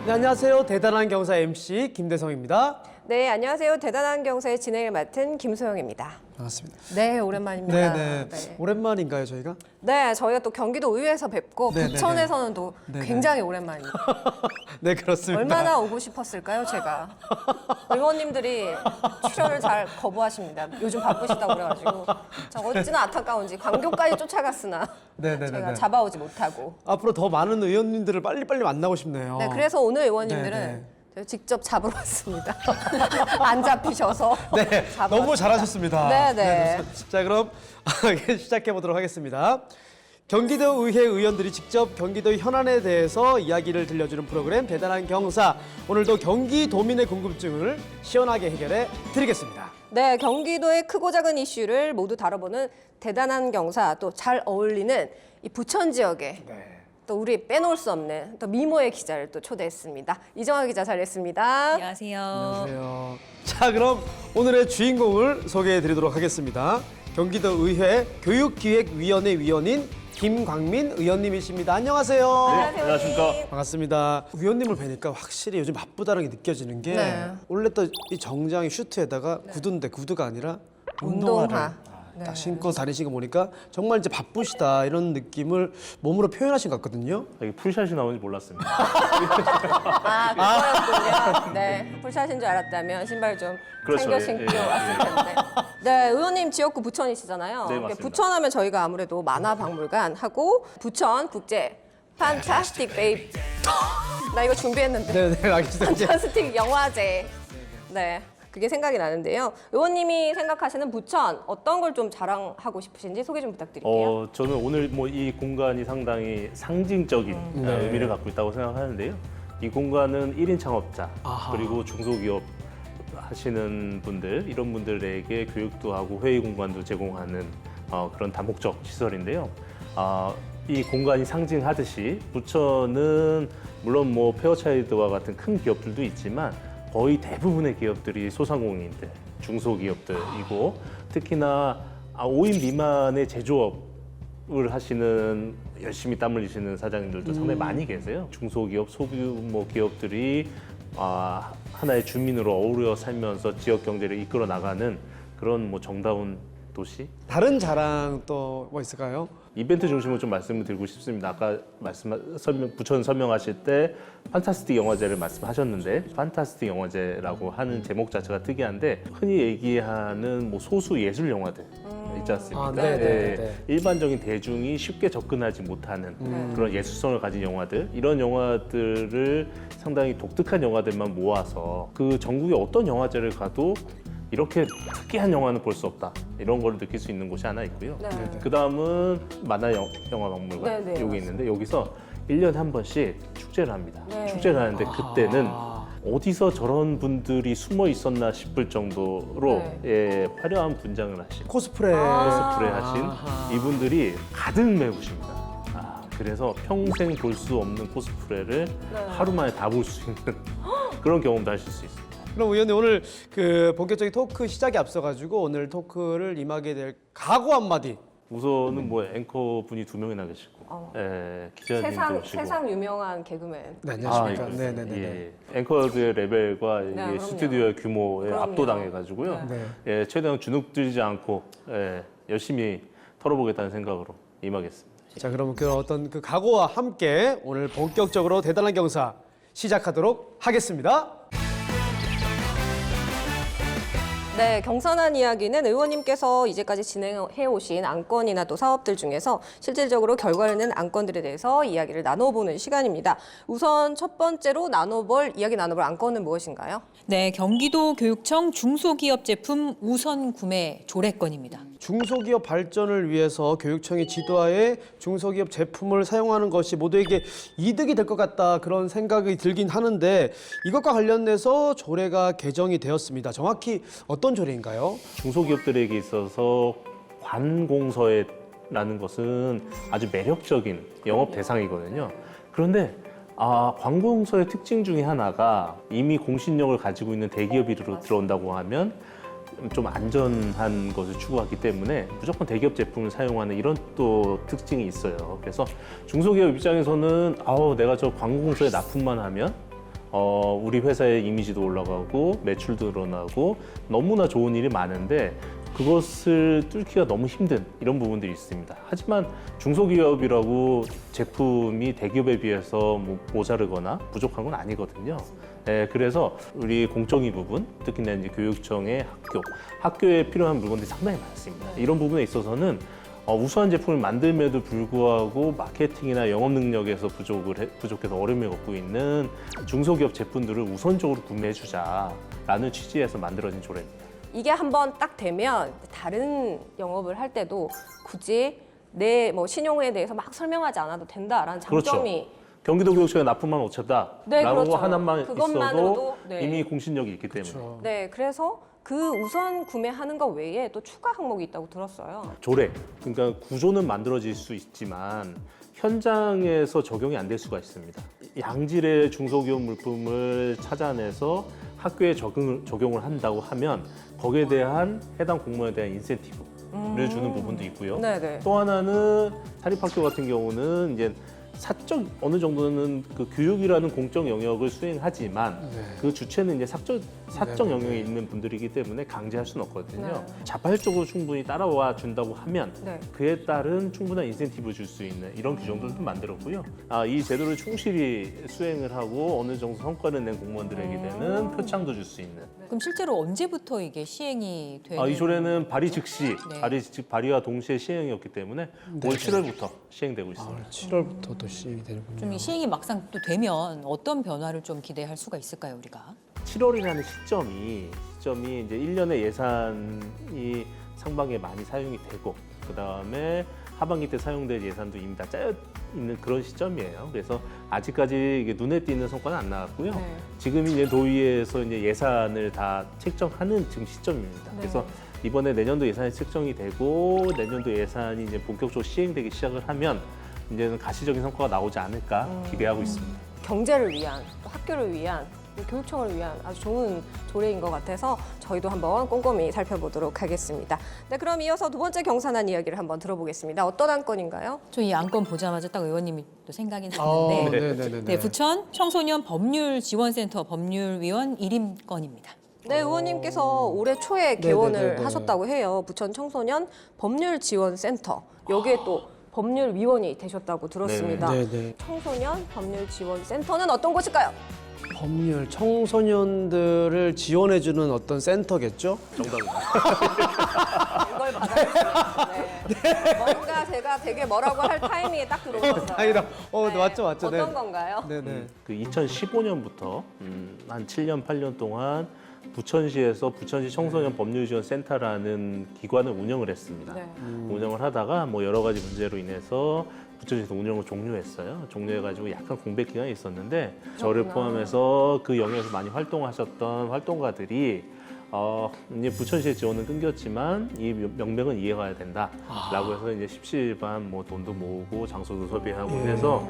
네, 안녕하세요. 대단한 경사 MC 김대성입니다. 네, 안녕하세요. 대단한 경사의 진행을 맡은 김소영입니다. 반갑습니다. 네, 오랜만입니다. 네네. 네. 오랜만인가요, 저희가? 네, 저희가 또 경기도 의회에서 뵙고 네네네. 부천에서는 또 네네. 굉장히 오랜만입니다. 네, 그렇습니다. 얼마나 오고 싶었을까요, 제가? 의원님들이 출연을 잘 거부하십니다. 요즘 바쁘시다고 그래가지고. 참 어찌나 안타까운지 광교까지 쫓아갔으나 네네네네. 저희가 잡아오지 못하고. 앞으로 더 많은 의원님들을 빨리빨리 만나고 싶네요. 네, 그래서 오늘 의원님들은 네네. 제가 직접 잡으러 왔습니다. 안 잡히셔서. 네, 잡으러 너무 왔습니다. 잘하셨습니다. 네네. 자, 그럼 시작해 보도록 하겠습니다. 경기도 의회 의원들이 직접 경기도 현안에 대해서 이야기를 들려주는 프로그램 대단한 경사. 오늘도 경기도민의 궁금증을 시원하게 해결해 드리겠습니다. 네, 경기도의 크고 작은 이슈를 모두 다뤄보는 대단한 경사, 또 잘 어울리는 이 부천 지역에 네. 또 우리 빼놓을 수 없는 또 미모의 기자를 또 초대했습니다. 이정아 기자 잘했습니다. 안녕하세요. 안녕하세요. 자, 그럼 오늘의 주인공을 소개해 드리도록 하겠습니다. 경기도 의회 교육기획위원회 위원인 김광민 의원님이십니다. 안녕하세요. 안녕하십니까. 반갑습니다. 의원님을 뵈니까 확실히 요즘 바쁘다는 게 느껴지는 게 네. 원래 또 이 정장이 슈트에다가 구두인데 구두가 아니라 운동화를 운동화. 딱 신고 다니신 거 보니까 정말 이제 바쁘시다 이런 느낌을 몸으로 표현하신 것 같거든요. 여기 풀샷이 나오는지 몰랐습니다. 그거였군요. 네, 풀샷인 줄 알았다면 신발 좀 그렇죠. 챙겨 예, 신고 예. 왔을 텐데. 네, 의원님 지역구 부천이시잖아요. 네, 맞습니다. 부천하면 저희가 아무래도 만화박물관 하고 부천 국제 판타스틱 베이비. 나 이거 준비했는데. 네, 알겠습니다. 판타스틱 영화제. 네. 그게 생각이 나는데요. 의원님이 생각하시는 부천 어떤 걸 좀 자랑하고 싶으신지 소개 좀 부탁드릴게요. 저는 오늘 뭐 이 공간이 상당히 상징적인 의미를 갖고 있다고 생각하는데요. 이 공간은 1인 창업자 아하. 그리고 중소기업 하시는 분들 이런 분들에게 교육도 하고 회의 공간도 제공하는 그런 다목적 시설인데요. 이 공간이 상징하듯이 부천은 물론 뭐 페어차일드와 같은 큰 기업들도 있지만 거의 대부분의 기업들이 소상공인들, 중소기업들이고 특히나 5인 미만의 제조업을 하시는 열심히 땀 흘리시는 사장님들도 상당히 많이 계세요. 중소기업, 소규모 기업들이 하나의 주민으로 어우러 살면서 지역 경제를 이끌어 나가는 그런 뭐 정다운 도시? 다른 자랑 또 뭐 있을까요? 이벤트 중심으로 좀 말씀을 드리고 싶습니다. 아까 부천 설명하실 때 판타스틱 영화제를 말씀하셨는데 판타스틱 영화제라고 하는 제목 자체가 특이한데 흔히 얘기하는 뭐 소수 예술 영화들 있지 않습니까? 네. 일반적인 대중이 쉽게 접근하지 못하는 그런 예술성을 가진 영화들 이런 영화들을 상당히 독특한 영화들만 모아서 그 전국의 어떤 영화제를 가도 이렇게 특이한 영화는 볼 수 없다. 이런 걸 느낄 수 있는 곳이 하나 있고요. 네. 그 다음은 만화 영화 박물관 네, 네, 여기 있는데 여기서 1년에 한 번씩 축제를 합니다. 네. 축제를 하는데 그때는 아. 어디서 저런 분들이 숨어 있었나 싶을 정도로 네. 화려한 분장을 하신 코스프레. 코스프레 하신 아하. 이분들이 가득 메우십니다. 그래서 평생 볼 수 없는 코스프레를 네. 하루 만에 다 볼 수 있는 그런 경험도 하실 수 있습니다. 그럼 의원님 오늘 그 본격적인 토크 시작에 앞서가지고 오늘 토크를 임하게 될 각오 한마디. 우선은 뭐 앵커 분이 2명이나 계시고, 기자님도 오시고. 세상 유명한 개그맨. 네, 안녕하십니까. 예, 네네네. 예. 앵커들의 레벨과 이게 그럼요. 스튜디오의 규모에 그럼요. 압도당해가지고요. 네. 예, 최대한 주눅들지 않고 열심히 털어보겠다는 생각으로 임하겠습니다. 자, 그럼 그 어떤 그 각오와 함께 오늘 본격적으로 대단한 경사 시작하도록 하겠습니다. 네, 경선한 이야기는 의원님께서 이제까지 진행해 오신 안건이나 또 사업들 중에서 실질적으로 결과를 낸 안건들에 대해서 이야기를 나눠보는 시간입니다. 우선 첫 번째로 이야기 나눠볼 안건은 무엇인가요? 네, 경기도 교육청 중소기업 제품 우선 구매 조례건입니다. 중소기업 발전을 위해서 교육청이 지도하에 중소기업 제품을 사용하는 것이 모두에게 이득이 될 것 같다 그런 생각이 들긴 하는데 이것과 관련돼서 조례가 개정이 되었습니다. 정확히 어떤 조례인가요? 중소기업들에게 있어서 관공서라는 것은 아주 매력적인 영업 대상이거든요. 그런데 관공서의 특징 중에 하나가 이미 공신력을 가지고 있는 대기업이 들어온다고 하면 좀 안전한 것을 추구하기 때문에 무조건 대기업 제품을 사용하는 이런 또 특징이 있어요. 그래서 중소기업 입장에서는 내가 저 관공서에 납품만 하면 우리 회사의 이미지도 올라가고 매출도 늘어나고 너무나 좋은 일이 많은데 그것을 뚫기가 너무 힘든 이런 부분들이 있습니다. 하지만 중소기업이라고 제품이 대기업에 비해서 뭐 모자르거나 부족한 건 아니거든요. 그래서 우리 공정위 부분, 특히나 이제 교육청의 학교에 필요한 물건들이 상당히 많습니다. 이런 부분에 있어서는 우수한 제품을 만듦에도 불구하고 마케팅이나 영업 능력에서 부족해서 어려움을 겪고 있는 중소기업 제품들을 우선적으로 구매해주자라는 취지에서 만들어진 조례입니다. 이게 한번 딱 되면 다른 영업을 할 때도 굳이 내 뭐 신용에 대해서 막 설명하지 않아도 된다라는 장점이 그렇죠. 경기도교육청에 납품만 5차다 네, 라고 그렇죠. 하나만 있어도 그것만으로도, 네. 이미 공신력이 있기 때문에 그렇죠. 네, 그래서 그 우선 구매하는 것 외에 또 추가 항목이 있다고 들었어요. 조례, 그러니까 구조는 만들어질 수 있지만 현장에서 적용이 안 될 수가 있습니다. 양질의 중소기업 물품을 찾아내서 학교에 적용을 한다고 하면 거기에 대한 해당 공무원에 대한 인센티브를 주는 부분도 있고요. 네네. 또 하나는 사립학교 같은 경우는 이제 사적 어느 정도는 그 교육이라는 공적 영역을 수행하지만 네. 그 주체는 이제 사적 네, 영역에 네. 있는 분들이기 때문에 강제할 수는 없거든요. 네. 자발적으로 충분히 따라와 준다고 하면 네. 그에 따른 충분한 인센티브를 줄 수 있는 이런 규정들도 만들었고요. 이 제도를 충실히 수행을 하고 어느 정도 성과를 낸 공무원들에게는 표창도 줄 수 있는. 그럼 실제로 언제부터 이게 시행이 되는? 이 조례는 발의 즉시, 네. 발의와 동시에 시행이었기 때문에 올 7월부터 시행되고 있습니다. 7월부터 또 시행이 되는군요. 좀 이 시행이 막상 또 되면 어떤 변화를 좀 기대할 수가 있을까요, 우리가? 7월이라는 시점이 이제 1년의 예산이 상반기에 많이 사용이 되고 그다음에 하반기 때 사용될 예산도 이미 다 짜여 있는 그런 시점이에요. 그래서 아직까지 이게 눈에 띄는 성과는 안 나왔고요. 네. 지금 이제 도의회에서 이제 예산을 다 책정하는 지금 시점입니다. 네. 그래서 이번에 내년도 예산이 책정이 되고 내년도 예산이 이제 본격적으로 시행되기 시작을 하면 이제는 가시적인 성과가 나오지 않을까 기대하고 있습니다. 경제를 위한, 또 학교를 위한, 교육청을 위한 아주 좋은 조례인 것 같아서 저희도 한번 꼼꼼히 살펴보도록 하겠습니다. 네, 그럼 이어서 두 번째 경사난 이야기를 한번 들어보겠습니다. 어떤 안건인가요? 저 이 안건 보자마자 딱 의원님이 또 생각이 나는데 네네네. 네, 부천 청소년 법률지원센터 법률위원 1임건입니다. 네, 의원님께서 올해 초에 개원을 네네네네. 하셨다고 해요. 부천 청소년 법률지원센터. 여기에 또 법률위원이 되셨다고 들었습니다. 네네. 청소년 법률지원센터는 어떤 곳일까요? 법률 청소년들을 지원해주는 어떤 센터겠죠? 정답입니다. 이걸 받아주세요. 네. 뭔가 제가 되게 뭐라고 할 타이밍에 딱 들어왔어요. 다행이다. 맞죠. 어떤 네. 건가요? 네네. 그 2015년부터 한 7년, 8년 동안 부천시에서 부천시 청소년 법률지원센터라는 기관을 운영을 했습니다. 네. 운영을 하다가 뭐 여러 가지 문제로 인해서 부천시에서 운영을 종료했어요. 종료해가지고 약간 공백 기간이 있었는데 저를 포함해서 그 영역에서 많이 활동하셨던 활동가들이 이제 부천시의 지원은 끊겼지만 이 명맥은 이해가야 된다라고 해서 이제 십시일반 뭐 돈도 모으고 장소도 섭외하고 해서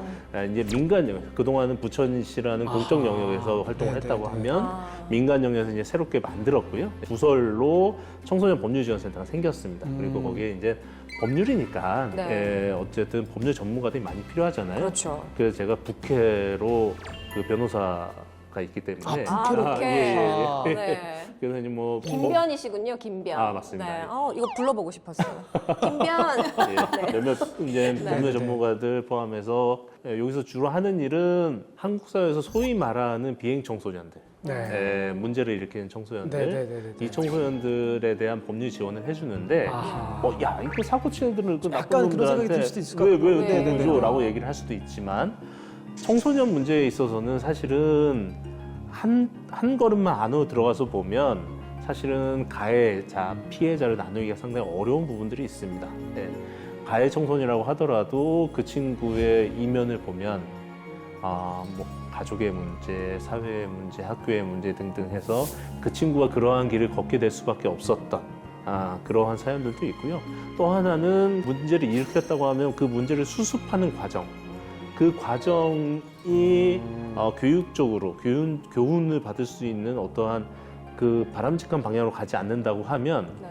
이제 민간 영역 그동안은 부천시라는 공적 영역에서 활동을 했다고 하면 민간 영역에서 이제 새롭게 만들었고요. 부설로 청소년 법률지원센터가 생겼습니다. 그리고 거기에 이제 법률이니까 네. 어쨌든 법률 전문가들이 많이 필요하잖아요. 그렇죠. 그래서 제가 국회로 그 변호사가 있기 때문에 국회. 네. 그래서 이제 뭐 김변이시군요, 김변. 맞습니다. 네. 이거 불러보고 싶었어요. 김변. 몇몇 이제 네. 법률 전문가들 포함해서 여기서 주로 하는 일은 한국 사회에서 소위 말하는 비행 청소년들, 네. 문제를 일으키는 청소년들, 네네네네. 이 청소년들에 대한 법률 지원을 해주는데, 야 이거 사고 치는 애들은 그 나쁜 약간 그런 생각이 놈들한테 들 수도 있을 것 왜 같아요. 그런 네네네. 거죠?라고 얘기를 할 수도 있지만 청소년 문제에 있어서는 사실은 한 걸음만 안으로 들어가서 보면 사실은 가해자, 피해자를 나누기가 상당히 어려운 부분들이 있습니다. 네. 가해 청소년이라고 하더라도 그 친구의 이면을 보면 뭐 가족의 문제, 사회의 문제, 학교의 문제 등등 해서 그 친구가 그러한 길을 걷게 될 수밖에 없었던 그러한 사연들도 있고요. 또 하나는 문제를 일으켰다고 하면 그 문제를 수습하는 과정, 그 과정이 교육적으로 교훈을 받을 수 있는 어떠한 그 바람직한 방향으로 가지 않는다고 하면 네.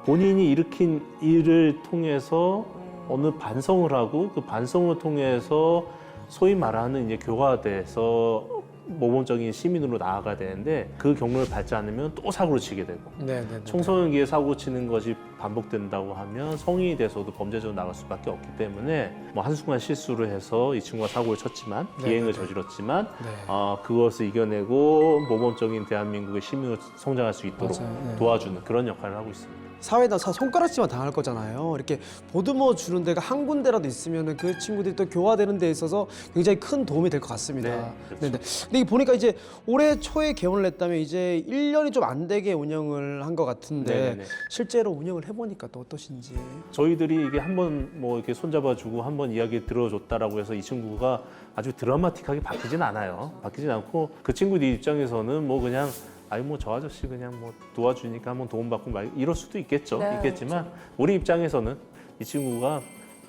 본인이 일으킨 일을 통해서 어느 반성을 하고 그 반성을 통해서 소위 말하는 이제 교화돼서 모범적인 시민으로 나아가야 되는데 그 경로를 밟지 않으면 또 사고를 치게 되고 네네네. 청소년기에 사고 치는 것이 반복된다고 하면 성인이 돼서도 범죄자로 나갈 수밖에 없기 때문에 뭐 한순간 실수를 해서 이 친구가 사고를 쳤지만 비행을 저질렀지만 네. 그것을 이겨내고 모범적인 대한민국의 시민으로 성장할 수 있도록 맞아요. 네. 도와주는 그런 역할을 하고 있습니다. 사회에다 손가락질만 당할 거잖아요. 이렇게 보듬어 주는 데가 한 군데라도 있으면 그 친구들이 또 교화되는 데 있어서 굉장히 큰 도움이 될 것 같습니다. 네, 그렇죠. 네네. 근데 보니까 이제 올해 초에 개원을 했다면 이제 1년이 좀 안 되게 운영을 한 것 같은데 네네네. 실제로 운영을 해보니까 또 어떠신지. 저희들이 이게 한번 뭐 이렇게 손잡아주고 한번 이야기 들어줬다라고 해서 이 친구가 아주 드라마틱하게 바뀌진 않아요. 바뀌진 않고 그 친구들 입장에서는 뭐 그냥 아니 뭐 저 아저씨 그냥 뭐 도와주니까 한번 도움받고 말 이럴 수도 있겠죠. 네, 있겠지만 우리 입장에서는 이 친구가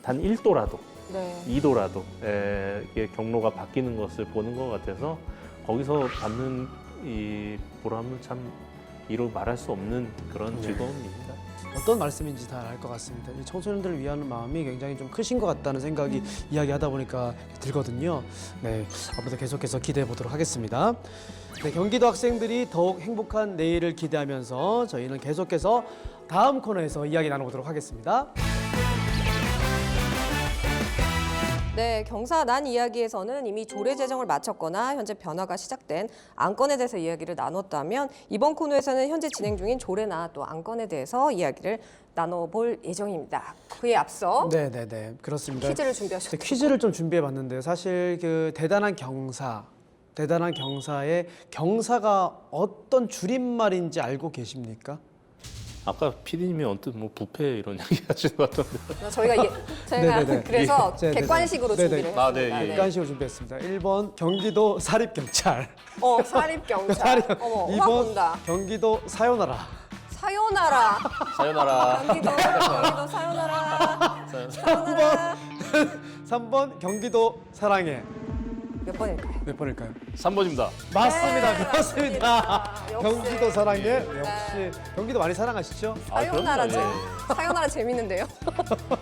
단 1도라도 네. 2도라도 이게 경로가 바뀌는 것을 보는 것 같아서 거기서 받는 이 보람은 참 이루 말할 수 없는 그런 즐거움입니다. 어떤 말씀인지 다 알 것 같습니다. 이 청소년들을 위하는 마음이 굉장히 좀 크신 것 같다는 생각이 이야기하다 보니까 들거든요. 네, 앞으로도 계속해서 기대해 보도록 하겠습니다. 네, 경기도 학생들이 더욱 행복한 내일을 기대하면서 저희는 계속해서 다음 코너에서 이야기 나눠보도록 하겠습니다. 네, 경사 난 이야기에서는 이미 조례 제정을 마쳤거나 현재 변화가 시작된 안건에 대해서 이야기를 나눴다면 이번 코너에서는 현재 진행 중인 조례나 또 안건에 대해서 이야기를 나눠볼 예정입니다. 그에 앞서 네네네, 그렇습니다. 퀴즈를 준비하셨죠. 퀴즈를 좀 준비해봤는데요. 사실 그 대단한 경사의 경사가 어떤 줄임말인지 알고 계십니까? 아까 PD님이 언뜻 뭐 부패 이런 이야기 하시는 것 같던데. 제가 네네네. 그래서 예. 객관식으로 네네. 준비를 했습니다. 아, 네, 예. 객관식으로 준비했습니다. 1번 경기도 사립경찰, 사립경찰. 어머, 확 2번 온다. 경기도 사요나라, 사요나라. 사요나라. 경기도 사요나라. 사요나라. 3번 경기도 사랑해. 몇 번일까요? 몇 번일까요? 3번입니다. 맞습니다. 네, 그렇습니다. 맞습니다. 역시. 경기도 사랑해. 네. 역시 경기도 많이 사랑하시죠? 사요나라 그럼요, 사요나라 재밌는데요.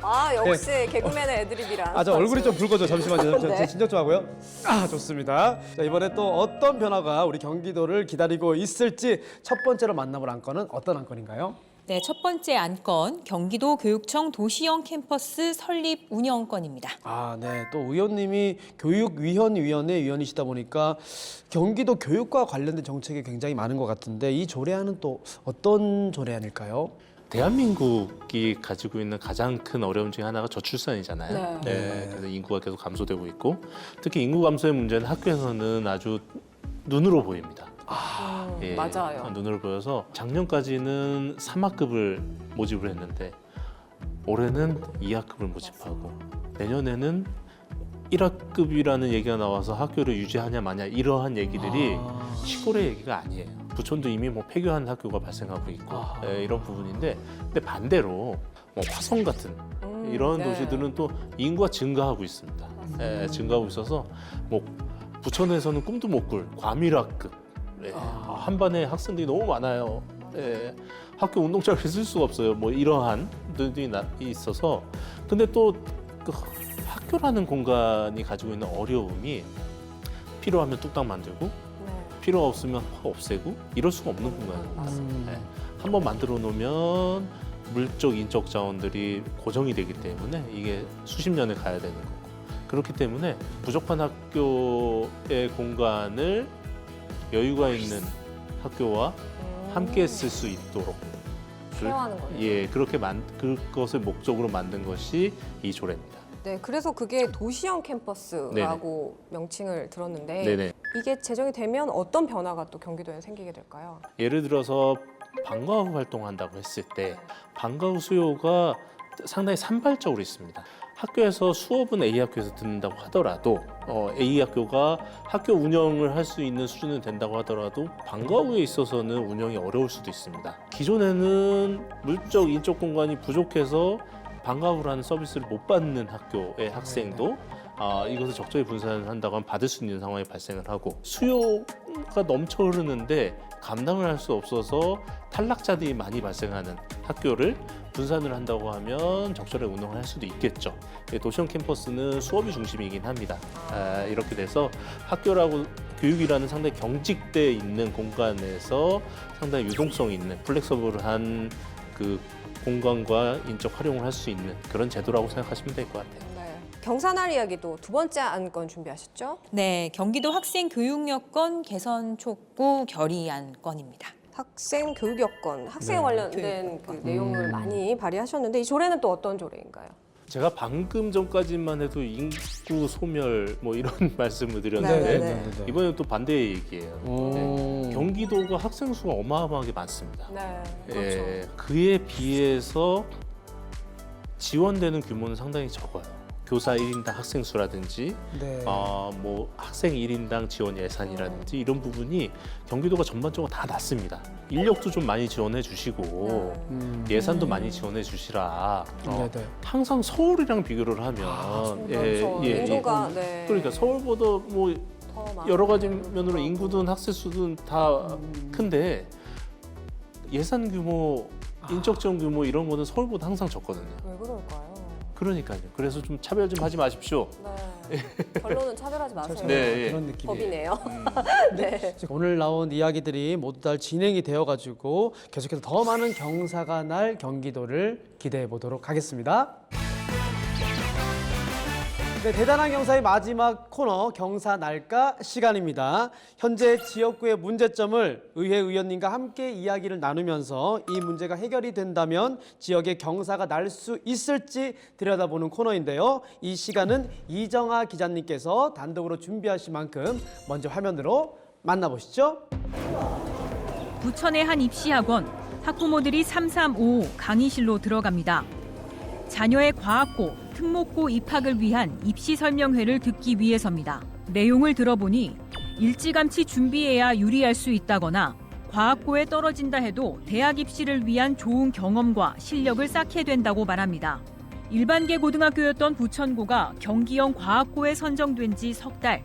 아 역시 개그맨의 애드립이란. 아, 저 얼굴이 좀 붉어져. 잠시만요. 네. 진정 좀 하고요. 아, 좋습니다. 자, 이번에 또 어떤 변화가 우리 경기도를 기다리고 있을지 첫 번째로 만나볼 안건은 어떤 안건인가요? 네, 첫 번째 안건 경기도 교육청 도시형 캠퍼스 설립 운영건입니다. 아, 네. 또 의원님이 교육위원회 위원이시다 보니까 경기도 교육과 관련된 정책이 굉장히 많은 것 같은데 이 조례안은 또 어떤 조례안일까요? 대한민국이 가지고 있는 가장 큰 어려움 중에 하나가 저출산이잖아요. 네. 그래서 인구가 계속 감소되고 있고 특히 인구 감소의 문제는 학교에서는 아주 눈으로 보입니다. 예, 맞아요. 눈으로 보여서 작년까지는 3학급을 모집을 했는데 올해는 2학급을 모집하고 내년에는 1학급이라는 얘기가 나와서 학교를 유지하냐 마냐 이러한 얘기들이 시골의 얘기가 아니에요. 부천도 이미 뭐 폐교한 학교가 발생하고 있고 이런 부분인데 근데 반대로 뭐 화성 같은 이런 네. 도시들은 또 인구가 증가하고 있습니다. 증가하고 있어서 뭐 부천에서는 꿈도 못 꿀 과밀학급 한 반에 학생들이 너무 많아요. 학교 운동장을 쓸 수가 없어요. 뭐 이러한 들이 있어서 근데 또 그 학교라는 공간이 가지고 있는 어려움이 필요하면 뚝딱 만들고 필요 없으면 확 없애고 이럴 수가 없는 공간입니다. 한번 만들어 놓으면 물적 인적 자원들이 고정이 되기 때문에 이게 수십 년을 가야 되는 거고 그렇기 때문에 부족한 학교의 공간을 여유가 있는 학교와 함께 쓸 수 있도록 쉐어하는 거예요. 예 그렇게 그것을 목적으로 만든 것이 이 조례입니다. 네, 그래서 그게 도시형 캠퍼스라고 명칭을 들었는데 네네. 이게 제정이 되면 어떤 변화가 또 경기도에 생기게 될까요? 예를 들어서 방과 후 활동한다고 했을 때 방과 후 수요가 상당히 산발적으로 있습니다. 학교에서 수업은 A 학교에서 듣는다고 하더라도 A 학교가 학교 운영을 할 수 있는 수준은 된다고 하더라도 방과 후에 있어서는 운영이 어려울 수도 있습니다. 기존에는 물적 인적 공간이 부족해서 방과 후라는 서비스를 못 받는 학교의 학생도 이것을 적절히 분산을 한다고 하면 받을 수 있는 상황이 발생을 하고 수요가 넘쳐 흐르는데 감당을 할 수 없어서 탈락자들이 많이 발생하는 학교를 분산을 한다고 하면 적절하게 운영을 할 수도 있겠죠. 도시형 캠퍼스는 수업이 중심이긴 합니다. 이렇게 돼서 학교라고 교육이라는 상당히 경직돼 있는 공간에서 상당히 유동성 있는 플렉서블한 그 공간과 인적 활용을 할 수 있는 그런 제도라고 생각하시면 될 것 같아요. 네. 경사날 이야기도 두 번째 안건 준비하셨죠? 네, 경기도 학생 교육 여건 개선 촉구 결의 안건입니다. 학생 교육 여건, 학생에 네. 관련된 그 내용을 많이 발의하셨는데 이 조례는 또 어떤 조례인가요? 제가 방금 전까지만 해도 인구 소멸 뭐 이런 말씀을 드렸는데 네. 이번에는 또 반대의 얘기예요. 네. 경기도가 학생 수가 어마어마하게 많습니다. 네, 그렇죠. 예, 그에 비해서 지원되는 규모는 상당히 적어요. 교사 1인당 학생 수라든지 네. 뭐 학생 1인당 지원 예산이라든지 이런 부분이 경기도가 전반적으로 다 낮습니다. 인력도 좀 많이 지원해 주시고 예산도 많이 지원해 주시라. 네, 네. 항상 서울이랑 비교를 하면 그렇죠. 인구가 네. 그러니까 서울보다 뭐 더 많아요. 여러 가지 면으로 인구든 학생 수든 다 큰데 예산 규모, 인적 지원 규모 이런 거는 서울보다 항상 적거든요. 왜 그럴까요? 그러니까요. 그래서 좀 차별 좀 하지 마십시오. 네. 결론은 차별하지 마세요. 네, 예. 그런 느낌이에요. 법이네요. 네. 오늘 나온 이야기들이 모두 다 진행이 되어가지고 계속해서 더 많은 경사가 날 경기도를 기대해 보도록 하겠습니다. 네, 대단한 경사의 마지막 코너 경사 날까 시간입니다. 현재 지역구의 문제점을 의회 의원님과 함께 이야기를 나누면서 이 문제가 해결이 된다면 지역에 경사가 날 수 있을지 들여다보는 코너인데요. 이 시간은 이정아 기자님께서 단독으로 준비하신 만큼 먼저 화면으로 만나보시죠. 부천의 한 입시학원, 학부모들이 3355 강의실로 들어갑니다. 자녀의 과학고, 특목고 입학을 위한 입시 설명회를 듣기 위해서입니다. 내용을 들어보니 일찌감치 준비해야 유리할 수 있다거나 과학고에 떨어진다 해도 대학 입시를 위한 좋은 경험과 실력을 쌓게 된다고 말합니다. 일반계 고등학교였던 부천고가 경기형 과학고에 선정된 지 석 달.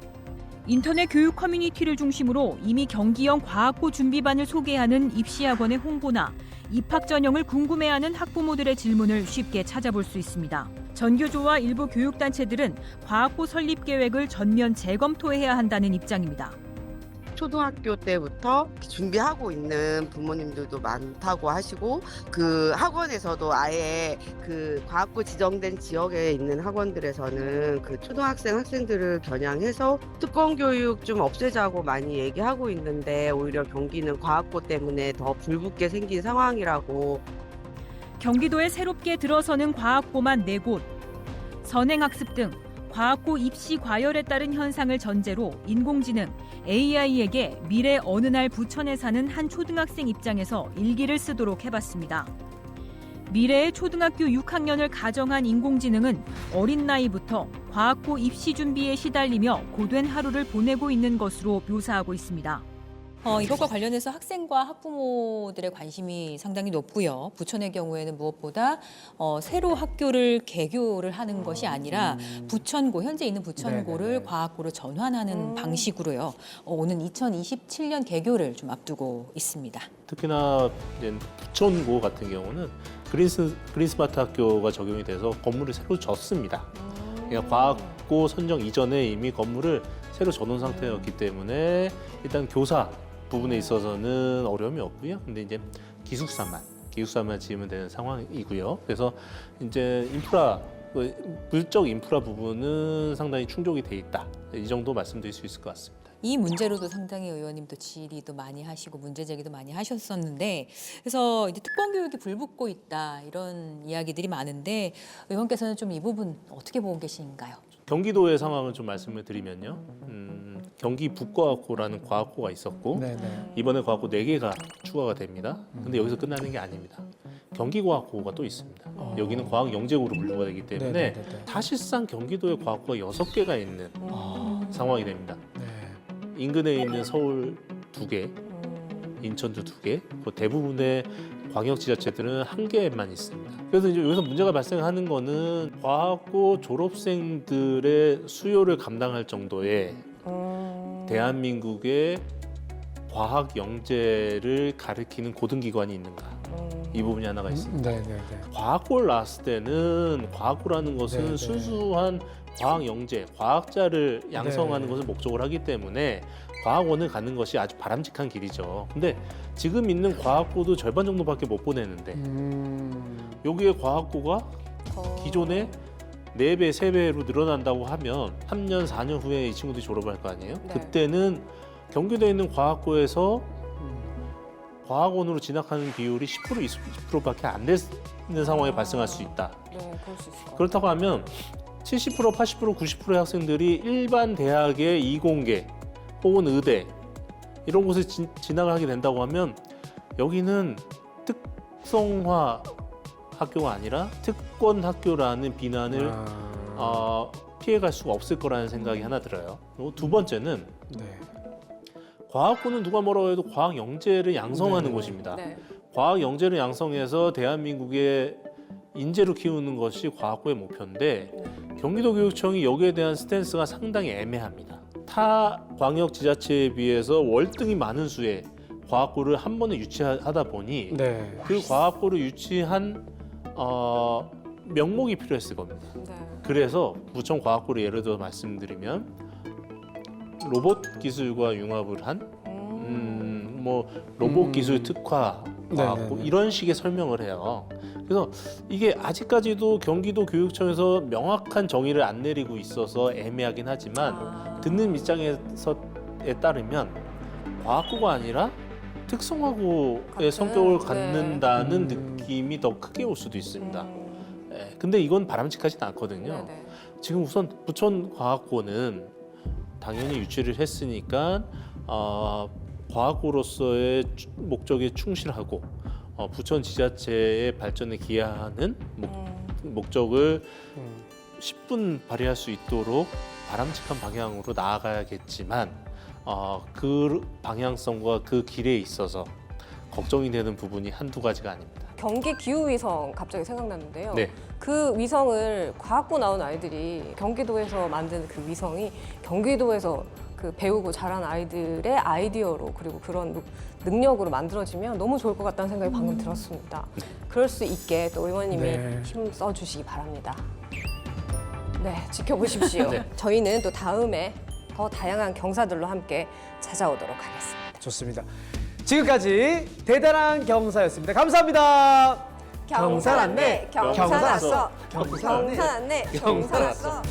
인터넷 교육 커뮤니티를 중심으로 이미 경기형 과학고 준비반을 소개하는 입시학원의 홍보나 입학 전형을 궁금해하는 학부모들의 질문을 쉽게 찾아볼 수 있습니다. 전교조와 일부 교육단체들은 과학고 설립 계획을 전면 재검토해야 한다는 입장입니다. 초등학교 때부터 준비하고 있는 부모님들도 많다고 하시고 그 학원에서도 아예 그 과학고 지정된 지역에 있는 학원들에서는 그 초등학생 학생들을 겨냥해서 특권 교육 좀 없애자고 많이 얘기하고 있는데 오히려 경기는 과학고 때문에 더 불붙게 생긴 상황이라고. 경기도에 새롭게 들어서는 과학고만 4곳. 선행학습 등 과학고 입시 과열에 따른 현상을 전제로 인공지능, AI에게 미래 어느 날 부천에 사는 한 초등학생 입장에서 일기를 쓰도록 해봤습니다. 미래의 초등학교 6학년을 가정한 인공지능은 어린 나이부터 과학고 입시 준비에 시달리며 고된 하루를 보내고 있는 것으로 묘사하고 있습니다. 이것과 관련해서 학생과 학부모들의 관심이 상당히 높고요. 부천의 경우에는 무엇보다 새로 학교를 개교를 하는 것이 아니라 부천고, 현재 있는 부천고를 네네네. 과학고로 전환하는 방식으로요. 오는 2027년 개교를 좀 앞두고 있습니다. 특히나 이제 부천고 같은 경우는 그린스마트 학교가 적용이 돼서 건물을 새로 졌습니다. 그러니까 과학고 선정 이전에 이미 건물을 새로 져놓은 상태였기 때문에 일단 교사 부분에 있어서는 어려움이 없고요. 근데 이제 기숙사만 지으면 되는 상황이고요. 그래서 이제 물적 인프라 부분은 상당히 충족이 돼 있다. 이 정도 말씀드릴 수 있을 것 같습니다. 이 문제로도 상당히 의원님도 질의도 많이 하시고 문제 제기도 많이 하셨었는데, 그래서 이제 특권 교육이 불붙고 있다 이런 이야기들이 많은데 의원께서는 좀 이 부분 어떻게 보고 계신가요? 경기도의 상황을 좀 말씀을 드리면요. 경기 북과학고라는 과학고가 있었고 네네. 이번에 과학고 4개가 추가가 됩니다. 근데 여기서 끝나는 게 아닙니다. 경기과학고가 또 있습니다. 여기는 과학영재고로 분류가 되기 때문에 네네네네. 사실상 경기도에 과학고가 6개가 있는 상황이 됩니다. 네. 인근에 있는 서울 2개, 인천도 2개, 대부분의 광역지자체들은 한 개만 있습니다. 그래서 이제 여기서 문제가 발생하는 거는 과학고 졸업생들의 수요를 감당할 정도의 대한민국의 과학 영재를 가리키는 고등기관이 있는가? 이 부분이 하나가 있습니다. 과학고를 나왔을 때는 과학고라는 것은 순수한 과학 영재, 과학자를 양성하는 것을 목적으로 하기 때문에 과학원을 가는 것이 아주 바람직한 길이죠. 근데 지금 있는 과학고도 절반 정도밖에 못 보내는데 여기에 과학고가 기존에 4배, 3배로 늘어난다고 하면 3년, 4년 후에 이 친구들이 졸업할 거 아니에요? 네. 그때는 경기도에 있는 과학고에서 과학원으로 진학하는 비율이 10%, 20%밖에 안 되는 상황이 발생할 수 있다. 네, 그럴 수 있을 것 같아요. 그렇다고 하면 70%, 80%, 90%의 학생들이 일반 대학의 이공계 혹은 의대 이런 곳에 진학을 하게 된다고 하면 여기는 특성화 학교가 아니라 특권 학교라는 비난을 피해갈 수가 없을 거라는 생각이 하나 들어요. 그리고 두 번째는 과학고는 누가 뭐라고 해도 과학 영재를 양성하는 곳입니다. 네. 과학 영재를 양성해서 대한민국의 인재로 키우는 것이 과학고의 목표인데 경기도교육청이 여기에 대한 스탠스가 상당히 애매합니다. 타 광역 지자체에 비해서 월등히 많은 수의 과학고를 한 번에 유치하다 보니 그 과학고를 유치한 명목이 필요했을 겁니다. 네. 그래서 부천 과학고를 예를 들어 말씀드리면 로봇 기술과 융합을 한 뭐 로봇 기술 특화 과학고 이런 식의 설명을 해요. 그래서 이게 아직까지도 경기도 교육청에서 명확한 정의를 안 내리고 있어서 애매하긴 하지만 듣는 입장에 따르면 과학고가 아니라 특성화고의 성격을 갖는다는 느낌이 더 크게 올 수도 있습니다. 근데 이건 바람직하진 않거든요. 네네. 지금 우선 부천과학고는 당연히 유치를 했으니까 과학고로서의 목적에 충실하고 부천 지자체의 발전에 기여하는 목적을 10분 발휘할 수 있도록 바람직한 방향으로 나아가야겠지만 그 방향성과 그 길에 있어서 걱정이 되는 부분이 한두 가지가 아닙니다. 경기 기후위성 갑자기 생각났는데요. 네. 그 위성을 과학고 나온 아이들이 경기도에서 만든 그 위성이 경기도에서 그 배우고 자란 아이들의 아이디어로 그리고 그런 능력으로 만들어지면 너무 좋을 것 같다는 생각이 방금 들었습니다. 그럴 수 있게 또 의원님이 힘 써주시기 바랍니다. 네, 지켜보십시오. 저희는 또 다음에 더 다양한 경사들로 함께 찾아오도록 하겠습니다. 좋습니다. 지금까지 대단한 경사였습니다. 감사합니다. 경산 안내, 경산 왔어. 경산 안내, 경산 안내, 경산 왔어.